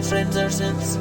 friends are since.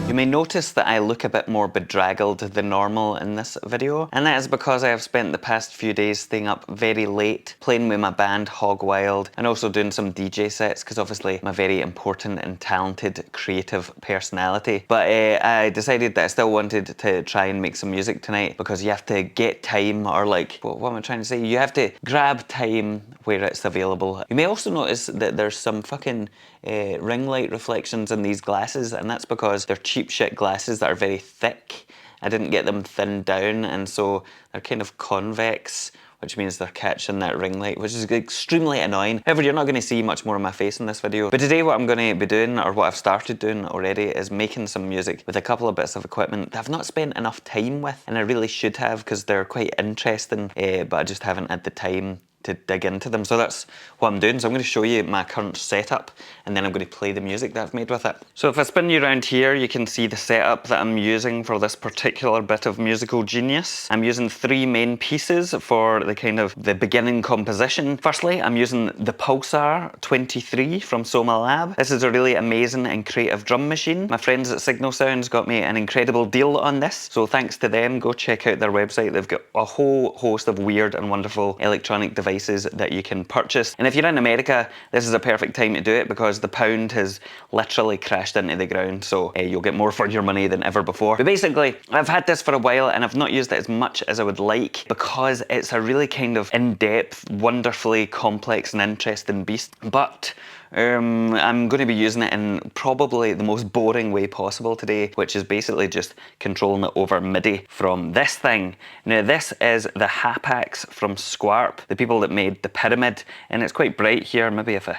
You may notice that I look a bit more bedraggled than normal in this video, and that is because I have spent the past few days staying up very late, playing with my band Hog Wild, and also doing some DJ sets, because obviously I'm a very important and talented creative personality. But I decided that I still wanted to try and make some music tonight, because you have to get time, or like, what am I trying to say? You have to grab time where it's available. You may also notice that there's some fucking ring light reflections in these glasses, and that's because they're cheap shit glasses that are very thick. I didn't get them thinned down, and so they're kind of convex, which means they're catching that ring light, which is extremely annoying. However, you're not going to see much more of my face in this video. But today what I'm going to be doing, or what I've started doing already, is making some music with a couple of bits of equipment that I've not spent enough time with, and I really should have, because they're quite interesting, but I just haven't had the time to dig into them. So that's what I'm doing. So I'm going to show you my current setup, and then I'm going to play the music that I've made with it. So if I spin you around here, you can see the setup that I'm using for this particular bit of musical genius. I'm using 3 main pieces for the kind of the beginning composition. Firstly, I'm using the Pulsar-23 from Soma Lab. This is a really amazing and creative drum machine. My friends at Signal Sounds got me an incredible deal on this, so thanks to them. Go check out their website. They've got a whole host of weird and wonderful electronic devices that you can purchase. And if you're in America, this is a perfect time to do it, because the pound has literally crashed into the ground, so you'll get more for your money than ever before. But basically, I've had this for a while and I've not used it as much as I would like, because it's a really kind of in-depth, wonderfully complex and interesting beast. But I'm going to be using it in probably the most boring way possible today, which is basically just controlling it over MIDI from this thing. Now this is the Hapax from Squarp, the people that made the Pyramid, and it's quite bright here. Maybe if I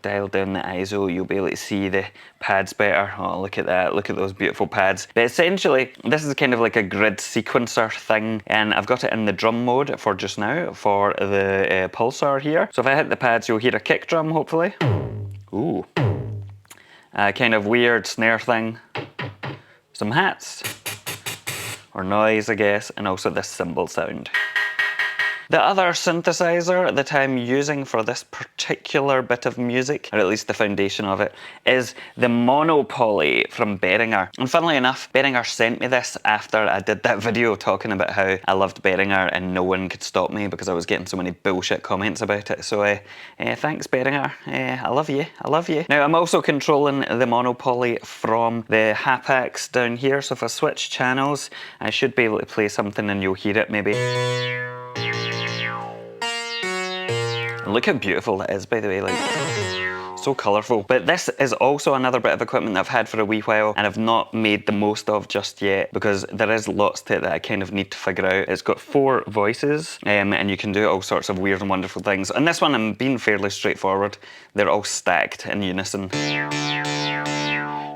dial down the ISO, you'll be able to see the pads better. Oh, look at that, look at those beautiful pads. But essentially, this is kind of like a grid sequencer thing, and I've got it in the drum mode for just now, for the Pulsar here. So if I hit the pads, you'll hear a kick drum, hopefully. Ooh. A kind of weird snare thing. Some hats. Or noise, I guess, and also this cymbal sound. The other synthesizer that I'm using for this particular bit of music, or at least the foundation of it, is the MonoPoly from Behringer. And funnily enough, Behringer sent me this after I did that video talking about how I loved Behringer and no one could stop me because I was getting so many bullshit comments about it. So thanks Behringer, I love you, I love you. Now I'm also controlling the MonoPoly from the Hapax down here, so if I switch channels, I should be able to play something and you'll hear it maybe. Look how beautiful that is, by the way, like, so colourful. But this is also another bit of equipment that I've had for a wee while and I've not made the most of just yet, because there is lots to it that I kind of need to figure out. It's got 4 voices, and you can do all sorts of weird and wonderful things. And this one, I'm being fairly straightforward. They're all stacked in unison,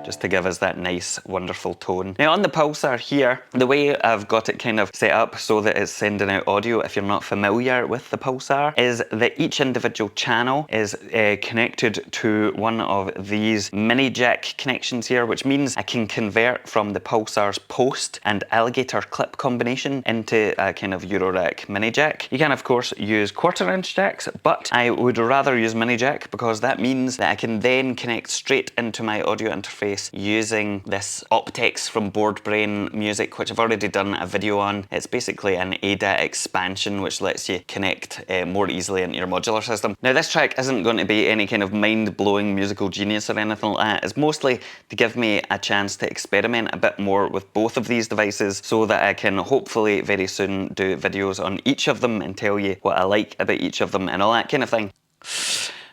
just to give us that nice, wonderful tone. Now on the Pulsar here, the way I've got it kind of set up so that it's sending out audio, if you're not familiar with the Pulsar, is that each individual channel is connected to one of these mini jack connections here, which means I can convert from the Pulsar's post and alligator clip combination into a kind of Eurorack mini jack. You can of course use 1/4" jacks, but I would rather use mini jack, because that means that I can then connect straight into my audio interface using this optics from Board Brain Music, which I've already done a video on. It's basically an ADAT expansion which lets you connect more easily into your modular system. Now this track isn't going to be any kind of mind-blowing musical genius or anything like that. It's mostly to give me a chance to experiment a bit more with both of these devices, so that I can hopefully very soon do videos on each of them and tell you what I like about each of them and all that kind of thing.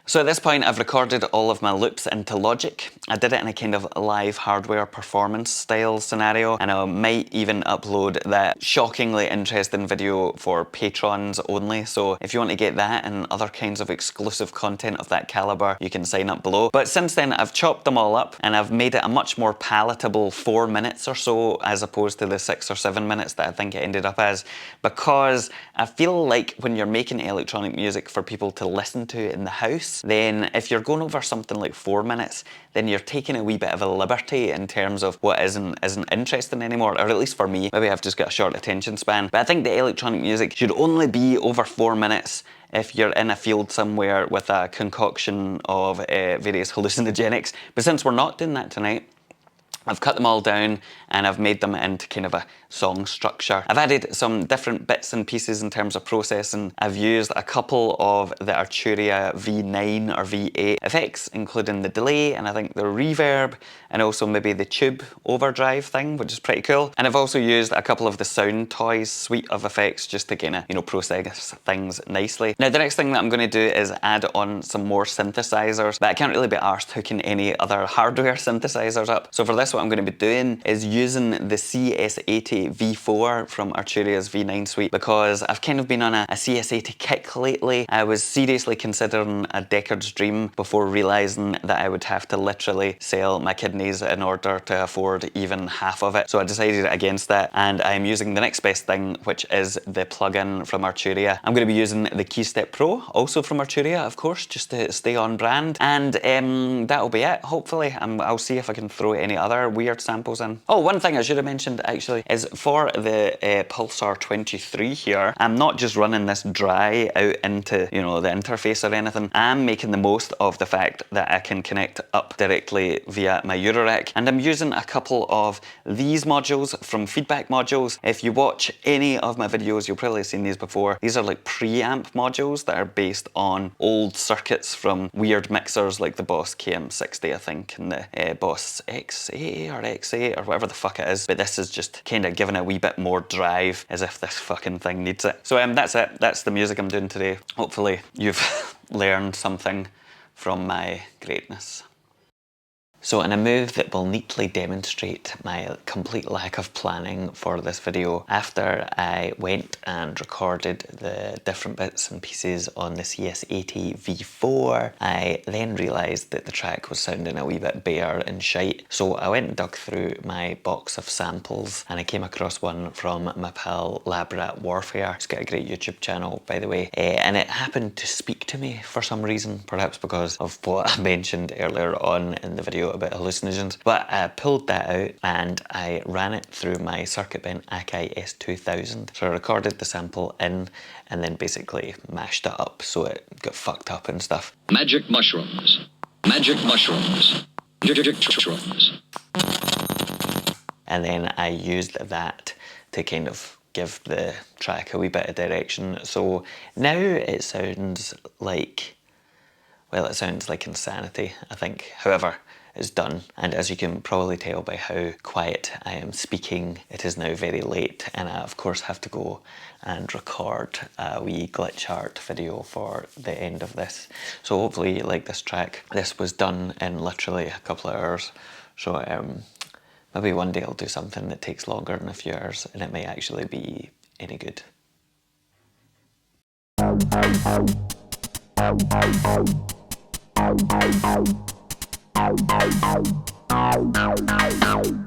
So at this point I've recorded all of my loops into Logic. I did it in a kind of live hardware performance style scenario, and I might even upload that shockingly interesting video for patrons only. So if you want to get that and other kinds of exclusive content of that caliber, you can sign up below. But since then I've chopped them all up and I've made it a much more palatable 4 minutes or so, as opposed to the 6 or 7 minutes that I think it ended up as, because I feel like when you're making electronic music for people to listen to in the house, minutes, then if you're going over something like 4 minutes, then you're taking a wee bit of a liberty in terms of what isn't interesting anymore, or at least for me. Maybe I've just got a short attention span. But I think the electronic music should only be over 4 minutes if you're in a field somewhere with a concoction of various hallucinogenics. But since we're not doing that tonight, I've cut them all down and I've made them into kind of a song structure. I've added some different bits and pieces in terms of processing. I've used a couple of the Arturia V9 or V8 effects, including the delay and I think the reverb, and also maybe the tube overdrive thing, which is pretty cool. And I've also used a couple of the Sound Toys suite of effects just to kind of, you know, process things nicely. Now the next thing that I'm going to do is add on some more synthesizers, but I can't really be arsed hooking any other hardware synthesizers up. So for this, what I'm going to be doing is using the CS80 V4 from Arturia's V9 suite, because I've kind of been on a CS80 kick lately. I was seriously considering a Deckard's dream before realising that I would have to literally sell my kidneys in order to afford even half of it. So I decided against that, and I'm using the next best thing, which is the plugin from Arturia. I'm going to be using the Keystep Pro, also from Arturia, of course, just to stay on brand. And that'll be it, hopefully. I'll see if I can throw any other weird samples in. Oh, one thing I should have mentioned actually is for the Pulsar-23 here, I'm not just running this dry out into, you know, the interface or anything. I'm making the most of the fact that I can connect up directly via my Eurorack, and I'm using a couple of these modules from Feedback Modules. If you watch any of my videos, you'll probably have seen these before. These are like preamp modules that are based on old circuits from weird mixers like the Boss KM60, I think, and the Boss XA or X8 or whatever the fuck it is. But this is just kind of giving a wee bit more drive, as if this fucking thing needs it. So that's it. That's the music I'm doing today. Hopefully you've learned something from my greatness. So in a move that will neatly demonstrate my complete lack of planning for this video, after I went and recorded the different bits and pieces on the CS80 V4, I then realised that the track was sounding a wee bit bare and shite. So I went and dug through my box of samples and I came across one from my pal Labrat Warfare. He's got a great YouTube channel, by the way, and it happened to speak to me for some reason, perhaps because of what I mentioned earlier on in the video about hallucinogens. But I pulled that out and I ran it through my circuit bent Akai S2000. So I recorded the sample in and then basically mashed it up so it got fucked up and stuff. Magic mushrooms. Magic mushrooms. Magic mushrooms. And then I used that to kind of give the track a wee bit of direction. So now it sounds like, well, it sounds like insanity, I think. However, it's done, and as you can probably tell by how quiet I am speaking, it is now very late, and I of course have to go and record a wee glitch art video for the end of this. So hopefully you like this track. This was done in literally a couple of hours, so maybe one day I'll do something that takes longer than a few hours, and it may actually be any good. Ow.